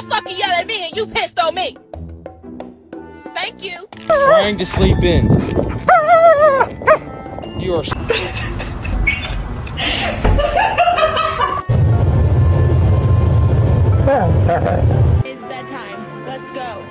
don't fucking yell at me and you pissed on me. Thank you. Trying to sleep in. You are... It's bedtime. Let's go.